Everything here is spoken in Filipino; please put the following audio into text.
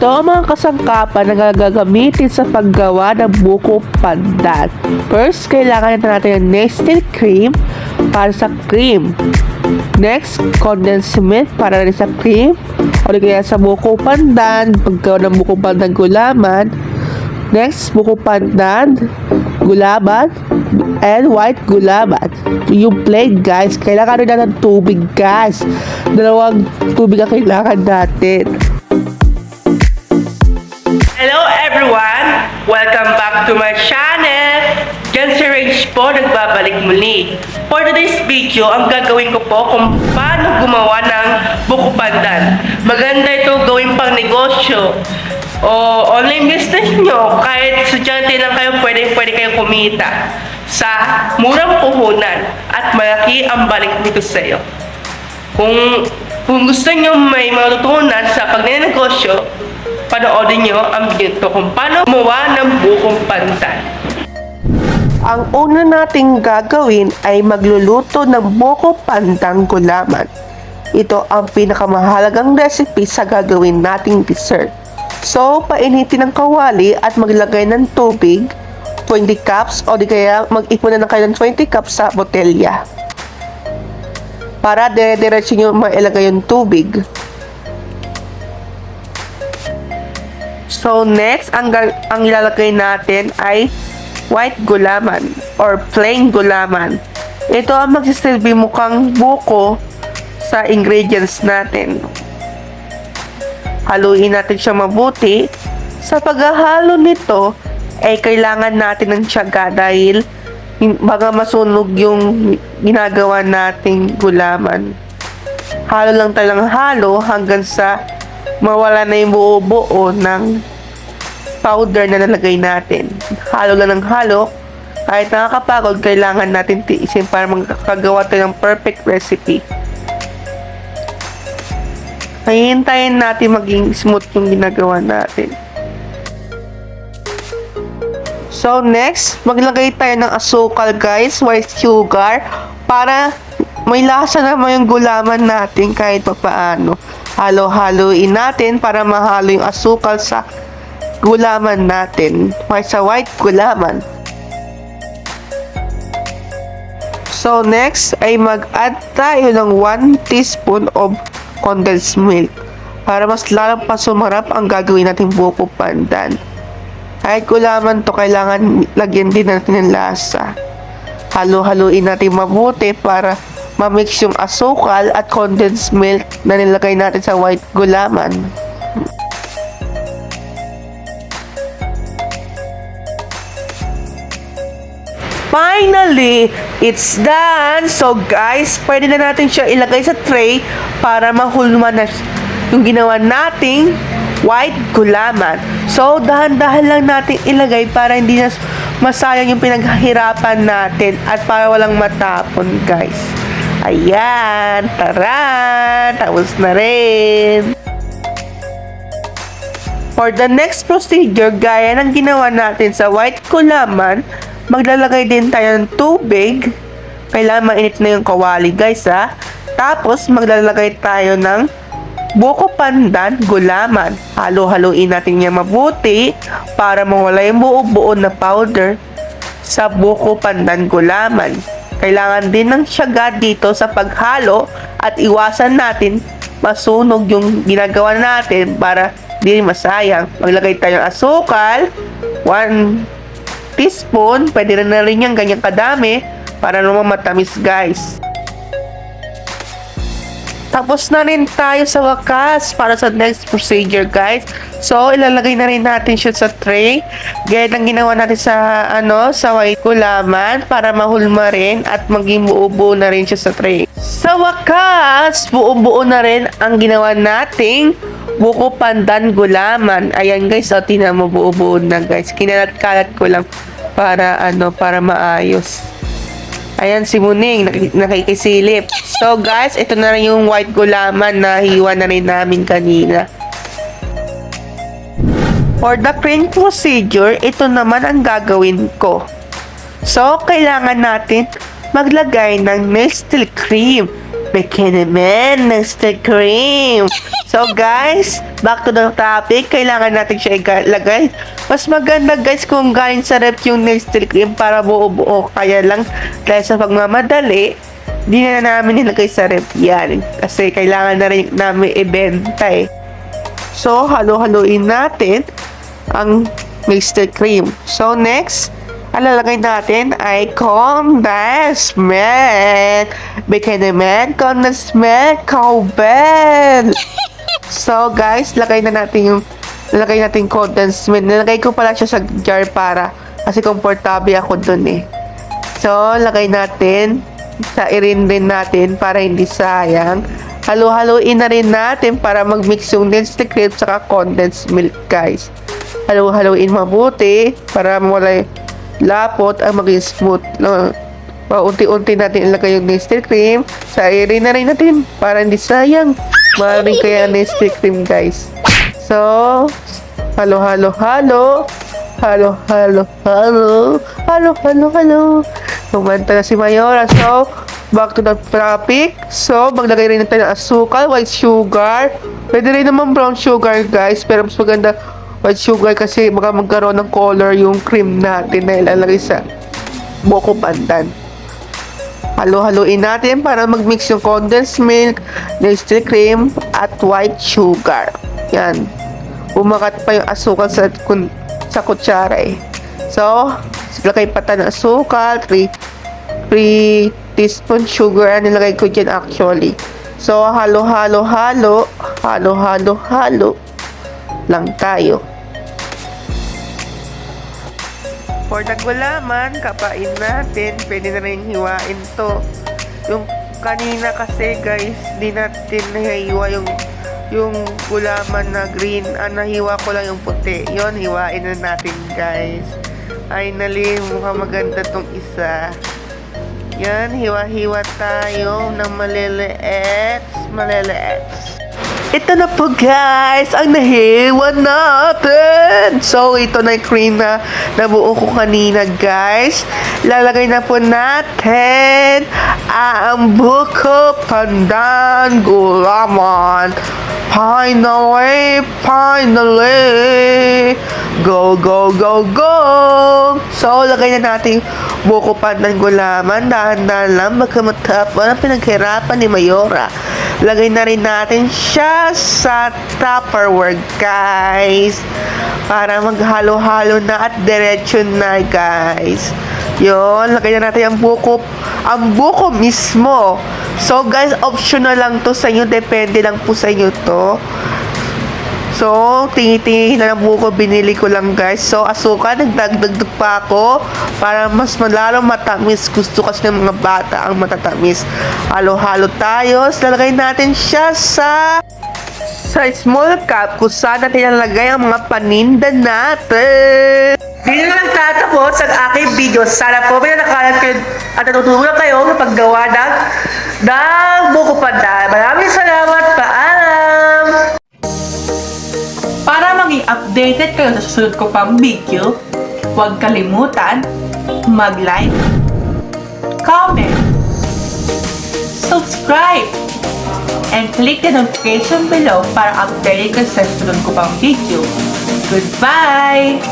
Ito ang mga kasangkapan na gagamitin sa paggawa ng buko pandan. First, kailangan natin ng nestle cream para sa cream. Next, condensed milk para rin sa cream o kaya sa buko pandan, paggawa ng buko pandan gulaman. Next, buko pandan, gulaman, and white gulaman. Yung plain, guys, kailangan rin natin ng tubig, guys. 2 tubig ang kailangan natin. Hello everyone! Welcome back to my channel! Jan si Rage po nagbabalik muli. For today's video, ang gagawin ko po kung paano gumawa ng buko pandan. Maganda ito gawin pang negosyo o online business nyo. Kahit estudyante lang kayo, pwede kayong kumita sa murang puhunan at malaki ang balik nito sa iyo. Kung gusto nyo may matutunan sa pagnenegosyo, panoodin nyo ang video to kung paano gumawa ng bukong pandan. Ang una nating gagawin ay magluluto ng buko pandang gulaman. Ito ang pinakamahalagang recipe sa gagawin nating dessert. So, painitin ng kawali at maglagay ng tubig, 20 cups o di kaya mag-ipon na kayo ng 20 cups sa botelya. Para dire-diretso nyo mailagay yung tubig. So next, ang ilalagay natin ay white gulaman or plain gulaman. Ito ang magsisilbi mukhang buko sa ingredients natin. Haluin natin siya mabuti. Sa paghahalo nito, ay kailangan natin ng tiyaga dahil baka masunog yung ginagawa nating gulaman. Halo lang talang halo hanggang sa mawala na yung buo-buo ng powder na nalagay natin. Halo lang ng halo. Kahit nakakapagod, kailangan natin tiisin para makagawa tayo ng perfect recipe. Hihintayin natin maging smooth yung ginagawa natin. So next, maglagay tayo ng asukal, guys, white sugar, para may lasa naman yung gulaman natin kahit pa paano. Halo-haloin natin para mahalo yung asukal sa gulaman natin, sa white gulaman. So next ay mag-add tayo ng 1 teaspoon of condensed milk para mas lalong pa sumarap ang gagawin nating buko pandan. Kahit gulaman to, kailangan lagyan din natin ng lasa. Halo-haluin natin mabuti para ma-mix yung asukal at condensed milk na nilagay natin sa white gulaman. Finally, it's done! So guys, pwede na natin siya ilagay sa tray para mahulma na yung ginawa nating white gulaman. So, dahan-dahan lang natin ilagay para hindi na masayang yung pinaghirapan natin at para walang matapon, guys. Ayan, tara! Tapos na rin! For the next procedure, gaya ng ginawa natin sa white gulaman, maglalagay din tayo ng tubig. Kailangan mainit na yung kawali, guys, ha. Tapos, maglalagay tayo ng buko pandan gulaman. Halo-haluin natin niya mabuti para mawala yung buo-buo na powder sa buko pandan gulaman. Kailangan din ng tiyaga dito sa paghalo at iwasan natin masunog yung ginagawa natin para di masayang. Maglagay tayo ng asukal, 1 teaspoon, pwede rin na rin yan ganyang kadami para naman matamis, guys. Tapos na rin tayo sa wakas para sa next procedure, guys. So, ilalagay na rin natin siya sa tray. Gaya ng ginawa natin sa sa white gulaman para mahulma rin at maging buo-buo na rin siya sa tray. Sa wakas, buo-buo na rin ang ginawa nating buko pandan gulaman. Ayan, guys, tingnan mo, buo-buo na, guys. Kinalat-kalat ko lang para para maayos. Ayan si Muning, nakikisilip. So guys, ito na rin yung white gulaman na hiwa na rin namin kanina. For the cream procedure, ito naman ang gagawin ko. So, kailangan natin maglagay ng nestle cream. bikini man Nestle cream. So guys, back to the topic. Kailangan natin siya ilagay. Mas maganda guys kung galing sa rep yung Nestle cream para buo-buo. Kaya lang dahil sa pagmamadali, di na namin nilagay sa rep yan. Kasi kailangan na rin namin ibenta eh. So, halo-haloin natin ang Nestle cream. So, next, ang lalagay natin ay condensed milk. Bikini man, condensed milk, cowbell. So, guys, lagay natin condensed milk. Nilagay ko pala siya sa jar para kasi komportable ako dun eh. So, lagay natin. Sairin din natin para hindi sayang. Halo-haloin na rin natin para mag-mix yung Nestle cream saka condensed milk, guys. Halo-haloin mabuti para mawala lapot ang maging smooth. Paunti-unti natin ilagay yung Nestle cream. Sairin na rin natin para hindi sayang. Maraming kaya Nestle cream, guys. So, halo-halo-halo. Halo-halo-halo. Halo-halo-halo. Kumanta na si Mayora. So, back to the topic. So, maglagay rin natin ng asukal, white sugar. Pwede rin naman brown sugar, guys. Pero mas maganda white sugar kasi baka magkaroon ng color yung cream natin na ilalagay sa buko pandan. Halo-haloin natin para mag-mix yung condensed milk, Nestle cream, at white sugar. Yan. Umakat pa yung asukal sa kutsara eh. So, lagay pa tayo ng asukal, 3 teaspoon sugar ang nilagay ko dyan actually. So, halo-halo-halo lang tayo. For the gulaman, kapain natin. Pwede na rin hiwain to. Yung kanina kasi guys, di natin nahiwa yung gulaman na green. Nahiwa ko lang yung puti. Yon, hiwain na natin guys. Finally, mukhang maganda tong isa. Yan, hiwa-hiwa tayo ng maliliit. Ito na po guys, ang nahiwa natin. So, ito na yung cream na nabuo ko kanina guys. Lalagay na po natin ang buko pandan gulaman. Finally! Go! So, lagay na natin buko pandan gulaman. Dahan-dahan lang, baka matapon ang pinaghirapan ni Mayora. Lagay na rin natin siya sa Tupperware, guys. Para maghalo-halo na at diretso na, guys. Yun, lagay na natin ang buko mismo. So, guys, optional lang to sa inyo. Depende lang po sa inyo to. So, tingi-tingi na lang buko binili ko lang, guys. So, asukal, nagdagdag pa ako para mas malalo matamis. Gusto kasi ng mga bata ang matatamis. Halo-halo tayo. So, lalagay natin siya sa small cup kung saan natin nalagay ang mga paninda natin. Dito na lang tatapos ang aking video. Sana po may nakakalap kayo at natutulungan kayo sa paggawa ng buko pandan. Maraming salamat. Paalam! Para maging updated kayo sa susunod ko pang video, huwag kalimutan mag-like, comment, subscribe, and click the notification below para updated ka sa susunod ko pang video. Goodbye!